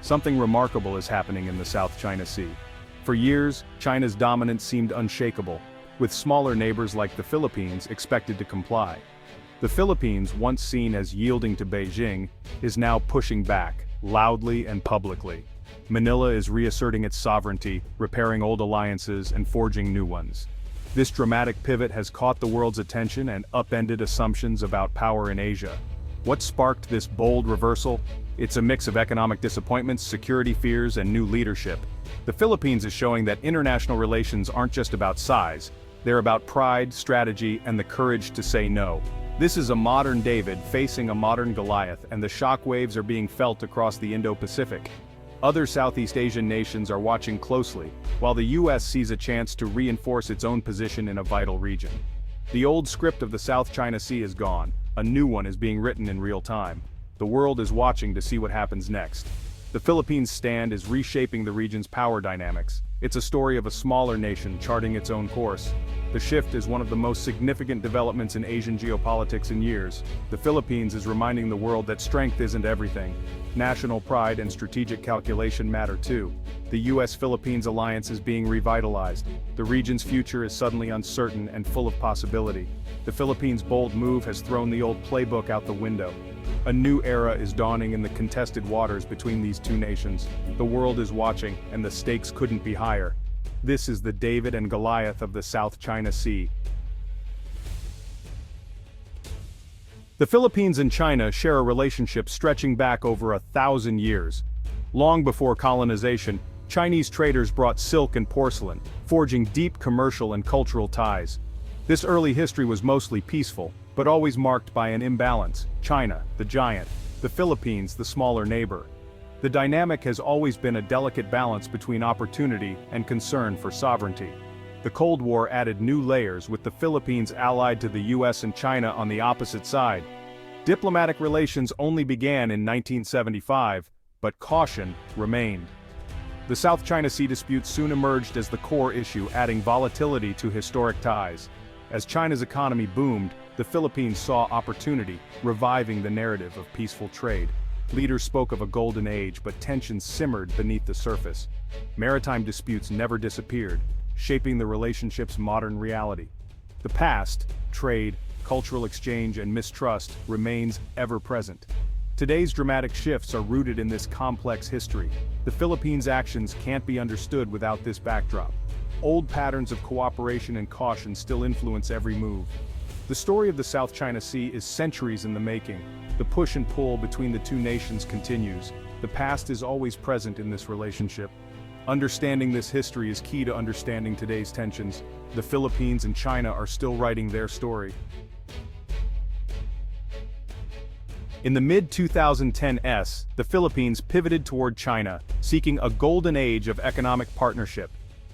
something remarkable is happening in the South China Sea. For years, China's dominance seemed unshakable, with smaller neighbors like the Philippines expected to comply. The Philippines, once seen as yielding to Beijing, is now pushing back, loudly and publicly. Manila is reasserting its sovereignty, repairing old alliances and forging new ones. This dramatic pivot has caught the world's attention and upended assumptions about power in Asia. What sparked this bold reversal? It's a mix of economic disappointments, security fears, and new leadership. The Philippines is showing that international relations aren't just about size, they're about pride, strategy, and the courage to say no. This is a modern David facing a modern Goliath, and the shockwaves are being felt across the Indo-Pacific. Other Southeast Asian nations are watching closely, while the US sees a chance to reinforce its own position in a vital region. The old script of the South China Sea is gone, a new one is being written in real time. The world is watching to see what happens next. The Philippines' stand is reshaping the region's power dynamics. It's a story of a smaller nation charting its own course. The shift is one of the most significant developments in Asian geopolitics in years. The Philippines is reminding the world that strength isn't everything. National pride and strategic calculation matter too. The US-Philippines alliance is being revitalized. The region's future is suddenly uncertain and full of possibility. The Philippines' bold move has thrown the old playbook out the window. A new era is dawning in the contested waters between these two nations. The world is watching, and the stakes couldn't be higher. This is the David and Goliath of the South China Sea. The Philippines and China share a relationship stretching back over 1,000 years. Long before colonization, Chinese traders brought silk and porcelain, forging deep commercial and cultural ties. This early history was mostly peaceful, but always marked by an imbalance: China, the giant; the Philippines, the smaller neighbor. The dynamic has always been a delicate balance between opportunity and concern for sovereignty. The Cold War added new layers, with the Philippines allied to the US and China on the opposite side. Diplomatic relations only began in 1975, but caution remained. The South China Sea dispute soon emerged as the core issue, adding volatility to historic ties. As China's economy boomed, the Philippines saw opportunity, reviving the narrative of peaceful trade. Leaders spoke of a golden age, but tensions simmered beneath the surface. Maritime disputes never disappeared, shaping the relationship's modern reality. The past, trade, cultural exchange, and mistrust, remains ever present. Today's dramatic shifts are rooted in this complex history. The Philippines' actions can't be understood without this backdrop. Old patterns of cooperation and caution still influence every move. The story of the South China Sea is centuries in the making. The push and pull between the two nations continues. The past is always present in this relationship. Understanding this history is key to understanding today's tensions. The Philippines and China are still writing their story. In the mid-2010s, the Philippines pivoted toward China, seeking a golden age of economic partnership.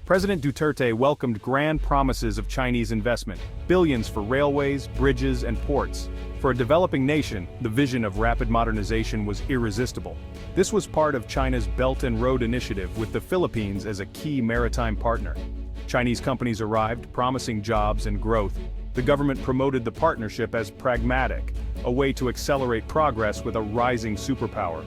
President Duterte welcomed grand promises of Chinese investment, billions for railways, bridges, and ports. For a developing nation, the vision of rapid modernization was irresistible. This was part of China's Belt and Road Initiative, with the Philippines as a key maritime partner. Chinese companies arrived, promising jobs and growth. The government promoted the partnership as pragmatic, a way to accelerate progress with a rising superpower.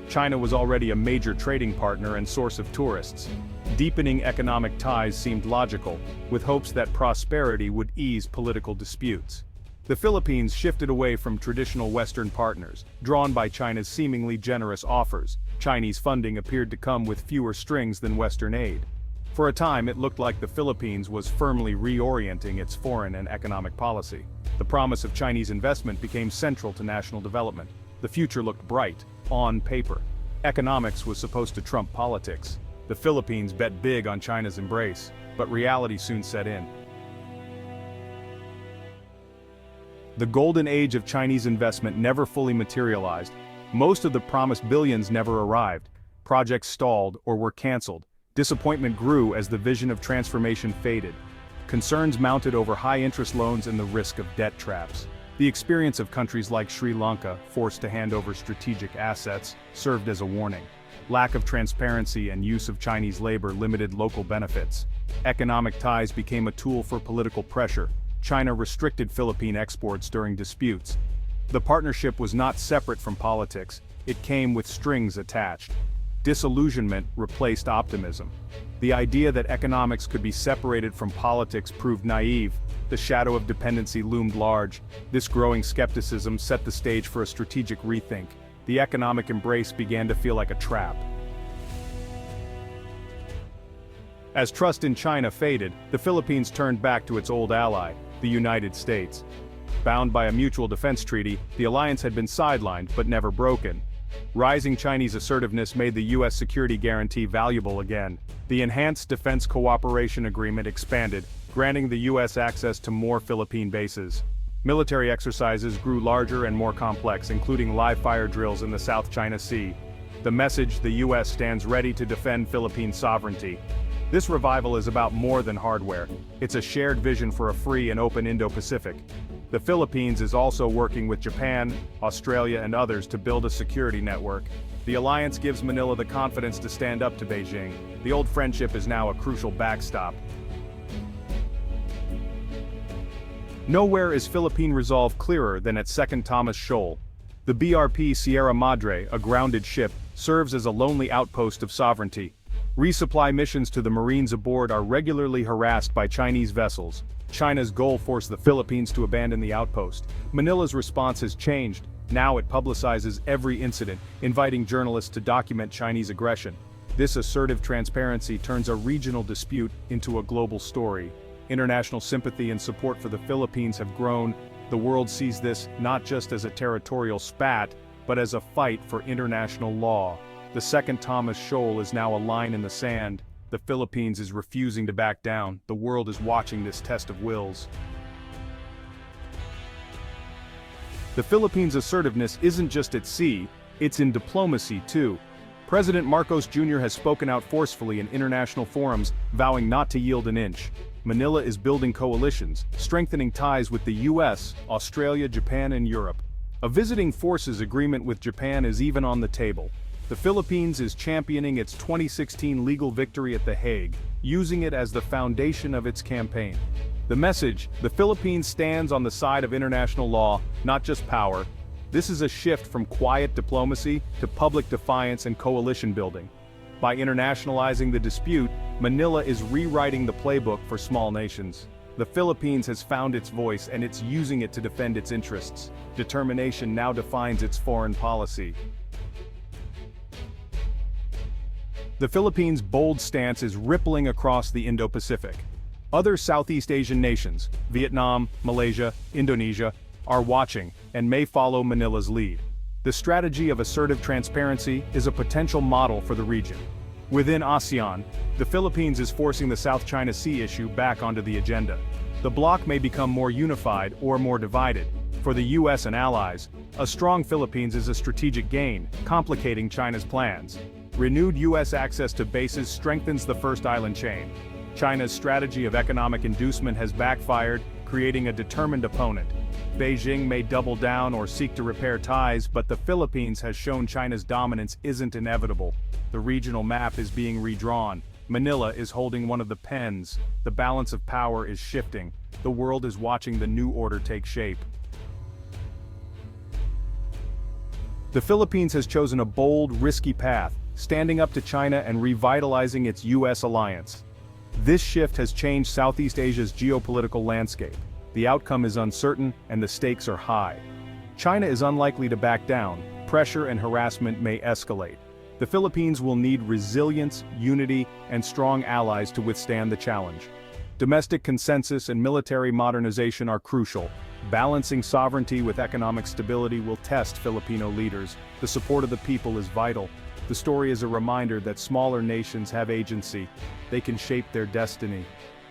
China was already a major trading partner and source of tourists. Deepening economic ties seemed logical, with hopes that prosperity would ease political disputes. The Philippines shifted away from traditional Western partners, drawn by China's seemingly generous offers. Chinese funding appeared to come with fewer strings than Western aid. For a time, it looked like the Philippines was firmly reorienting its foreign and economic policy. The promise of Chinese investment became central to national development. The future looked bright, on paper. Economics was supposed to trump politics. The Philippines bet big on China's embrace, but reality soon set in. The golden age of Chinese investment never fully materialized. Most of the promised billions never arrived. Projects stalled or were canceled. Disappointment grew as the vision of transformation faded. Concerns mounted over high-interest loans and the risk of debt traps. The experience of countries like Sri Lanka, forced to hand over strategic assets, served as a warning. Lack of transparency and use of Chinese labor limited local benefits. Economic ties became a tool for political pressure. China restricted Philippine exports during disputes. The partnership was not separate from politics, it came with strings attached. disillusionment replaced optimism. The idea that economics could be separated from politics proved naive. The shadow of dependency loomed large. This growing skepticism set the stage for a strategic rethink. The economic embrace began to feel like a trap. As trust in China faded, the Philippines turned back to its old ally, the United States. Bound by a mutual defense treaty, the alliance had been sidelined but never broken. Rising Chinese assertiveness made the U.S. security guarantee valuable again. The Enhanced Defense Cooperation Agreement expanded, granting the U.S. access to more Philippine bases. Military exercises grew larger and more complex, including live-fire drills in the South China Sea. The message: the U.S. stands ready to defend Philippine sovereignty. This revival is about more than hardware. It's a shared vision for a free and open Indo-Pacific. The Philippines is also working with Japan, Australia, and others to build a security network. The alliance gives Manila the confidence to stand up to Beijing. The old friendship is now a crucial backstop. Nowhere is Philippine resolve clearer than at 2nd Thomas Shoal. The BRP Sierra Madre, a grounded ship, serves as a lonely outpost of sovereignty. Resupply missions to the Marines aboard are regularly harassed by Chinese vessels. China's goal forced the Philippines to abandon the outpost. Manila's response has changed. Now it publicizes every incident, inviting journalists to document Chinese aggression. This assertive transparency turns a regional dispute into a global story. International sympathy and support for the Philippines have grown. The world sees this not just as a territorial spat, but as a fight for international law. The 2nd Thomas Shoal is now a line in the sand. The Philippines is refusing to back down. The world is watching this test of wills. The Philippines' assertiveness isn't just at sea, it's in diplomacy too. President Marcos Jr. has spoken out forcefully in international forums, vowing not to yield an inch. Manila is building coalitions, strengthening ties with the US, Australia, Japan, and Europe. A visiting forces agreement with Japan is even on the table. The Philippines is championing its 2016 legal victory at The Hague, using it as the foundation of its campaign. The message: the Philippines stands on the side of international law, not just power. This is a shift from quiet diplomacy to public defiance and coalition building. By internationalizing the dispute, Manila is rewriting the playbook for small nations. The Philippines has found its voice and it's using it to defend its interests. Determination now defines its foreign policy. The Philippines' bold stance is rippling across the Indo-Pacific. Other Southeast Asian nations, Vietnam, Malaysia, Indonesia, are watching and may follow Manila's lead. The strategy of assertive transparency is a potential model for the region. Within ASEAN, the Philippines is forcing the South China Sea issue back onto the agenda. The bloc may become more unified or more divided. For the US and allies, a strong Philippines is a strategic gain, complicating China's plans. Renewed US access to bases strengthens the first island chain. China's strategy of economic inducement has backfired, creating a determined opponent. Beijing may double down or seek to repair ties, but the Philippines has shown China's dominance isn't inevitable. The regional map is being redrawn. Manila is holding one of the pens. The balance of power is shifting. The world is watching the new order take shape. The Philippines has chosen a bold, risky path, standing up to China and revitalizing its US alliance. This shift has changed Southeast Asia's geopolitical landscape. The outcome is uncertain and the stakes are high. China is unlikely to back down. Pressure and harassment may escalate. The Philippines will need resilience, unity, and strong allies to withstand the challenge. Domestic consensus and military modernization are crucial. Balancing sovereignty with economic stability will test Filipino leaders. The support of the people is vital. The story is a reminder that smaller nations have agency. They can shape their destiny.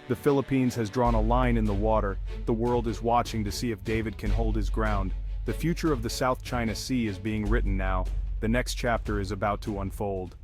The Philippines has drawn a line in the water. The world is watching to see if David can hold his ground. The future of the South China Sea is being written now. The next chapter is about to unfold.